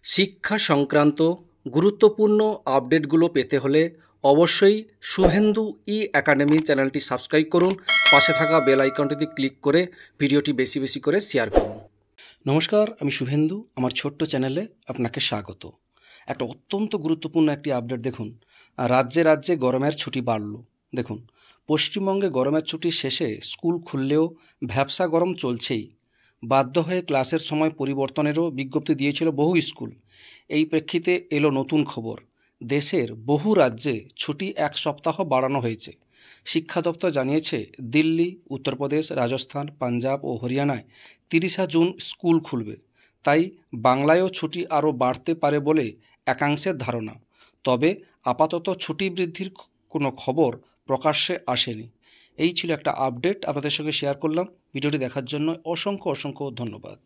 শিক্ষা সংক্রান্ত গুরুত্বপূর্ণ আপডেটগুলো পেতে হলে অবশ্যই শুভেন্দু একাডেমি চ্যানেলটি সাবস্ক্রাইব করুন। পাশে থাকা বেল আইকনটিতে ক্লিক করে ভিডিওটি বেশি বেশি করে শেয়ার করুন। নমস্কার, আমি শুভেন্দু। আমার ছোট্ট চ্যানেলে আপনাকে স্বাগত। একটা অত্যন্ত গুরুত্বপূর্ণ একটি আপডেট দেখুন। রাজ্যে রাজ্যে গরমের ছুটি বাড়ল। দেখুন, পশ্চিমবঙ্গে গরমের ছুটি শেষে স্কুল খুললেও ভ্যাপসা গরম চলছেই। বাধ্য হয়ে ক্লাসের সময় পরিবর্তনেরও বিজ্ঞপ্তি দিয়েছিল বহু স্কুল। এই প্রেক্ষিতে এলো নতুন খবর। দেশের বহু রাজ্যে ছুটি 1 সপ্তাহ বাড়ানো হয়েছে। শিক্ষা দপ্তর জানিয়েছে, দিল্লি, উত্তরপ্রদেশ, রাজস্থান, পাঞ্জাব ও হরিয়ানায় 30শে জুন স্কুল খুলবে। তাই বাংলায়ও ছুটি আরও বাড়তে পারে বলে একাংশের ধারণা। তবে আপাতত ছুটি বৃদ্ধির কোনো খবর প্রকাশ্যে আসেনি। এই ছিল একটা আপডেট, আপনাদের সঙ্গে শেয়ার করলাম। ভিডিওটি দেখার জন্য অসংখ্য অসংখ্য ধন্যবাদ।